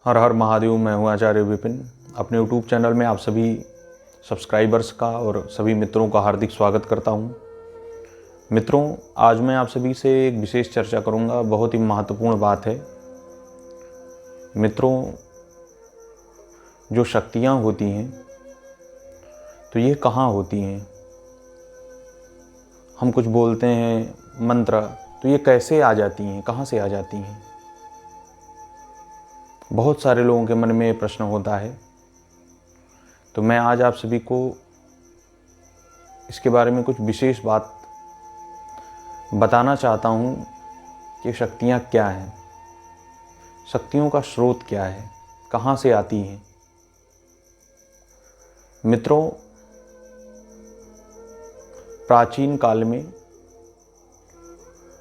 हर हर महादेव। मैं हूँ आचार्य विपिन। अपने यूट्यूब चैनल में आप सभी सब्सक्राइबर्स का और सभी मित्रों का हार्दिक स्वागत करता हूँ। मित्रों, आज मैं आप सभी से एक विशेष चर्चा करूँगा। बहुत ही महत्वपूर्ण बात है। मित्रों, जो शक्तियाँ होती हैं तो ये कहाँ होती हैं? हम कुछ बोलते हैं मंत्र, तो ये कैसे आ जाती हैं, कहाँ से आ जाती हैं? बहुत सारे लोगों के मन में ये प्रश्न होता है। तो मैं आज आप सभी को इसके बारे में कुछ विशेष बात बताना चाहता हूँ कि शक्तियाँ क्या हैं, शक्तियों का स्रोत क्या है, कहाँ से आती हैं। मित्रों, प्राचीन काल में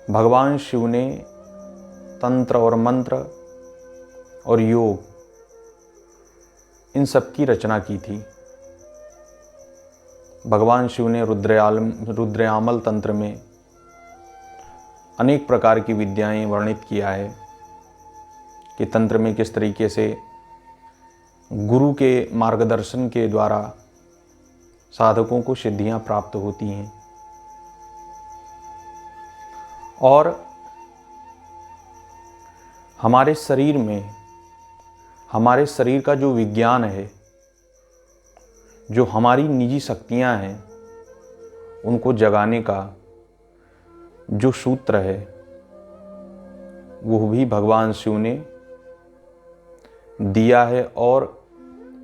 भगवान शिव ने तंत्र और मंत्र और योग इन सब की रचना की थी। भगवान शिव ने रुद्रयामल तंत्र में अनेक प्रकार की विद्याएं वर्णित किया है कि तंत्र में किस तरीके से गुरु के मार्गदर्शन के द्वारा साधकों को सिद्धियां प्राप्त होती हैं। और हमारे शरीर में, हमारे शरीर का जो विज्ञान है, जो हमारी निजी शक्तियां हैं, उनको जगाने का जो सूत्र है वो भी भगवान शिव ने दिया है। और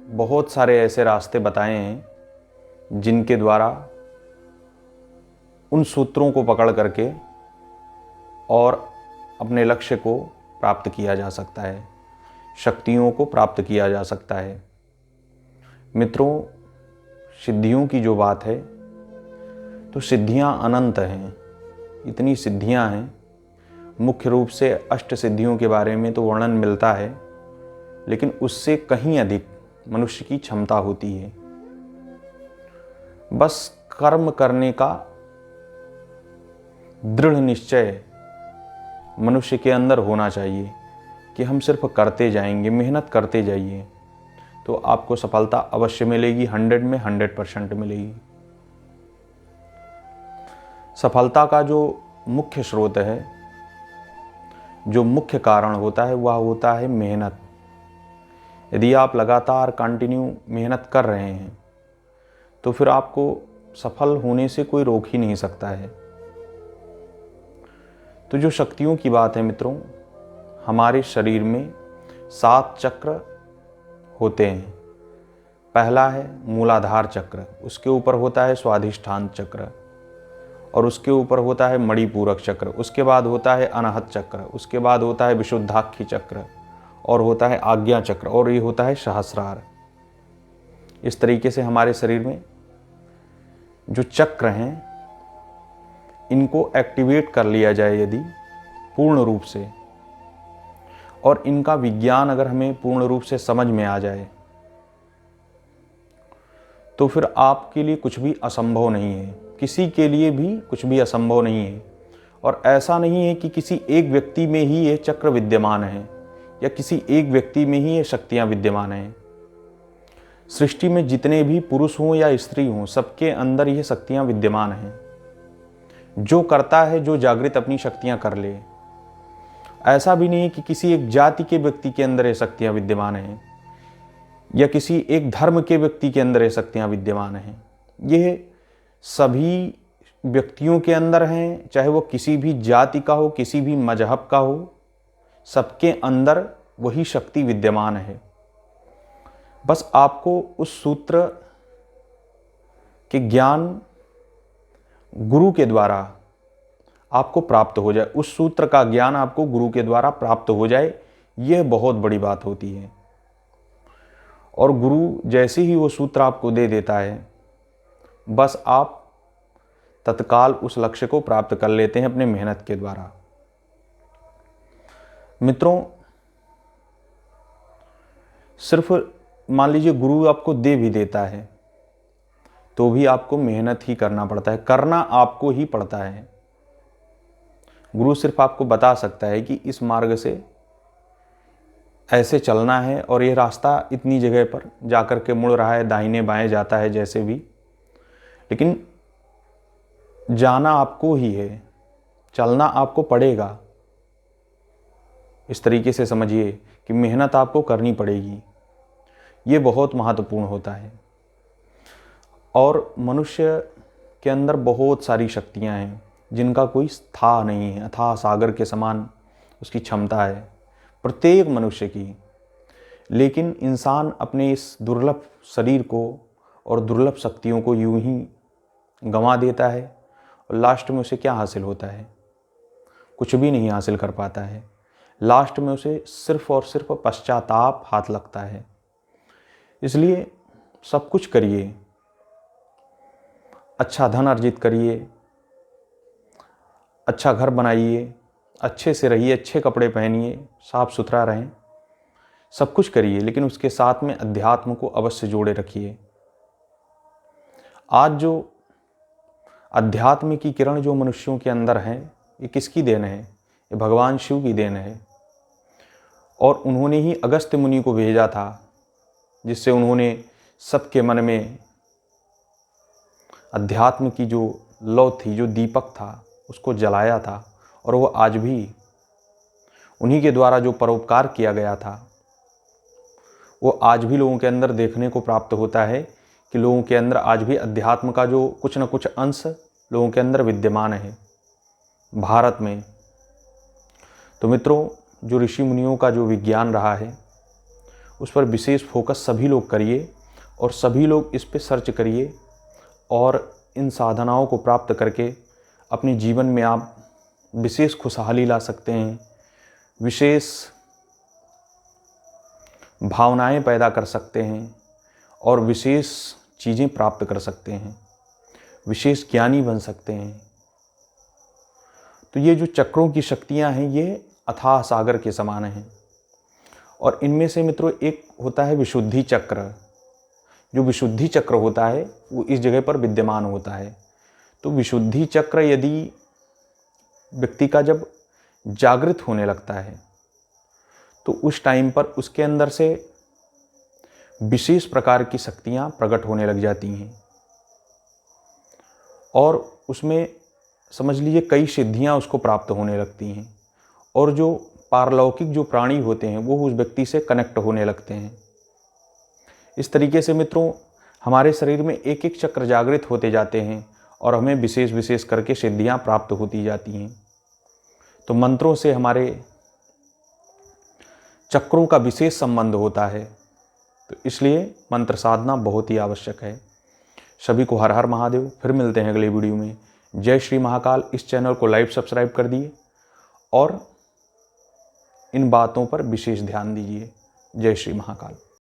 बहुत सारे ऐसे रास्ते बताए हैं जिनके द्वारा उन सूत्रों को पकड़ करके और अपने लक्ष्य को प्राप्त किया जा सकता है, शक्तियों को प्राप्त किया जा सकता है। मित्रों, सिद्धियों की जो बात है तो सिद्धियां अनंत हैं। इतनी सिद्धियां हैं। मुख्य रूप से अष्ट सिद्धियों के बारे में तो वर्णन मिलता है, लेकिन उससे कहीं अधिक मनुष्य की क्षमता होती है। बस कर्म करने का दृढ़ निश्चय मनुष्य के अंदर होना चाहिए कि हम सिर्फ करते जाएंगे, मेहनत करते जाइए, तो आपको सफलता अवश्य मिलेगी। 100 में 100% मिलेगी। सफलता का जो मुख्य स्रोत है, जो मुख्य कारण होता है, वह होता है मेहनत। यदि आप लगातार कंटिन्यू मेहनत कर रहे हैं तो फिर आपको सफल होने से कोई रोक ही नहीं सकता है। तो जो शक्तियों की बात है मित्रों, हमारे शरीर में 7 चक्र होते हैं। पहला है मूलाधार चक्र, उसके ऊपर होता है स्वाधिष्ठान चक्र, और उसके ऊपर होता है मणिपूरक चक्र, उसके बाद होता है अनाहत चक्र, उसके बाद होता है विशुद्धाक्षी चक्र, और होता है आज्ञा चक्र, और ये होता है सहस्रार। इस तरीके से हमारे शरीर में जो चक्र हैं, इनको एक्टिवेट कर लिया जाए यदि पूर्ण रूप से, और इनका विज्ञान अगर हमें पूर्ण रूप से समझ में आ जाए, तो फिर आपके लिए कुछ भी असंभव नहीं है। किसी के लिए भी कुछ भी असंभव नहीं है। और ऐसा नहीं है कि किसी एक व्यक्ति में ही ये चक्र विद्यमान है या किसी एक व्यक्ति में ही ये शक्तियां विद्यमान हैं। सृष्टि में जितने भी पुरुष हों या स्त्री हों, सबके अंदर ये शक्तियां विद्यमान हैं। जो करता है, जो जागृत अपनी शक्तियां कर ले। ऐसा भी नहीं है कि किसी एक जाति के व्यक्ति के अंदर ये शक्तियां विद्यमान हैं या किसी एक धर्म के व्यक्ति के अंदर ये शक्तियां विद्यमान हैं। ये सभी व्यक्तियों के अंदर हैं, चाहे वो किसी भी जाति का हो, किसी भी मजहब का हो, सबके अंदर वही शक्ति विद्यमान है। बस आपको उस सूत्र के ज्ञान गुरु के द्वारा आपको प्राप्त हो जाए, उस सूत्र का ज्ञान आपको गुरु के द्वारा प्राप्त हो जाए, यह बहुत बड़ी बात होती है। और गुरु जैसे ही वो सूत्र आपको दे देता है, बस आप तत्काल उस लक्ष्य को प्राप्त कर लेते हैं अपने मेहनत के द्वारा। मित्रों, सिर्फ मान लीजिए गुरु आपको दे भी देता है तो भी आपको मेहनत ही करना पड़ता है, करना आपको ही पड़ता है। गुरु सिर्फ आपको बता सकता है कि इस मार्ग से ऐसे चलना है और ये रास्ता इतनी जगह पर जा कर के मुड़ रहा है, दाहिने बाएं जाता है जैसे भी, लेकिन जाना आपको ही है, चलना आपको पड़ेगा। इस तरीके से समझिए कि मेहनत आपको करनी पड़ेगी। ये बहुत महत्वपूर्ण होता है। और मनुष्य के अंदर बहुत सारी शक्तियां हैं जिनका कोई था नहीं है, अथाह सागर के समान उसकी क्षमता है प्रत्येक मनुष्य की। लेकिन इंसान अपने इस दुर्लभ शरीर को और दुर्लभ शक्तियों को यूं ही गंवा देता है और लास्ट में उसे क्या हासिल होता है? कुछ भी नहीं हासिल कर पाता है। लास्ट में उसे सिर्फ और सिर्फ पश्चाताप हाथ लगता है। इसलिए सब कुछ करिए, अच्छा धन अर्जित करिए, अच्छा घर बनाइए, अच्छे से रहिए, अच्छे कपड़े पहनिए, साफ सुथरा रहें, सब कुछ करिए, लेकिन उसके साथ में अध्यात्म को अवश्य जोड़े रखिए। आज जो अध्यात्म की किरण जो मनुष्यों के अंदर है, ये किसकी देन है? ये भगवान शिव की देन है। और उन्होंने ही अगस्त्य मुनि को भेजा था, जिससे उन्होंने सबके मन में अध्यात्म की जो लौ थी, जो दीपक था, उसको जलाया था। और वो आज भी उन्हीं के द्वारा जो परोपकार किया गया था, वो आज भी लोगों के अंदर देखने को प्राप्त होता है कि लोगों के अंदर आज भी अध्यात्म का जो कुछ न कुछ अंश लोगों के अंदर विद्यमान है भारत में। तो मित्रों, जो ऋषि मुनियों का जो विज्ञान रहा है उस पर विशेष फोकस सभी लोग करिए और सभी लोग इस पे सर्च करिए और इन साधनाओं को प्राप्त करके अपने जीवन में आप विशेष खुशहाली ला सकते हैं, विशेष भावनाएं पैदा कर सकते हैं और विशेष चीज़ें प्राप्त कर सकते हैं, विशेष ज्ञानी बन सकते हैं। तो ये जो चक्रों की शक्तियां हैं ये अथाह सागर के समान हैं। और इनमें से मित्रों एक होता है विशुद्धि चक्र। जो विशुद्धि चक्र होता है वो इस जगह पर विद्यमान होता है। तो विशुद्धि चक्र यदि व्यक्ति का जब जागृत होने लगता है तो उस टाइम पर उसके अंदर से विशेष प्रकार की शक्तियां प्रकट होने लग जाती हैं और उसमें समझ लीजिए कई सिद्धियां उसको प्राप्त होने लगती हैं और जो पारलौकिक जो प्राणी होते हैं वो उस व्यक्ति से कनेक्ट होने लगते हैं। इस तरीके से मित्रों हमारे शरीर में एक एक चक्र जागृत होते जाते हैं और हमें विशेष विशेष करके सिद्धियां प्राप्त होती जाती हैं। तो मंत्रों से हमारे चक्रों का विशेष संबंध होता है, तो इसलिए मंत्र साधना बहुत ही आवश्यक है। सभी को हर हर महादेव। फिर मिलते हैं अगले वीडियो में। जय श्री महाकाल। इस चैनल को लाइक सब्सक्राइब कर दिए और इन बातों पर विशेष ध्यान दीजिए। जय श्री महाकाल।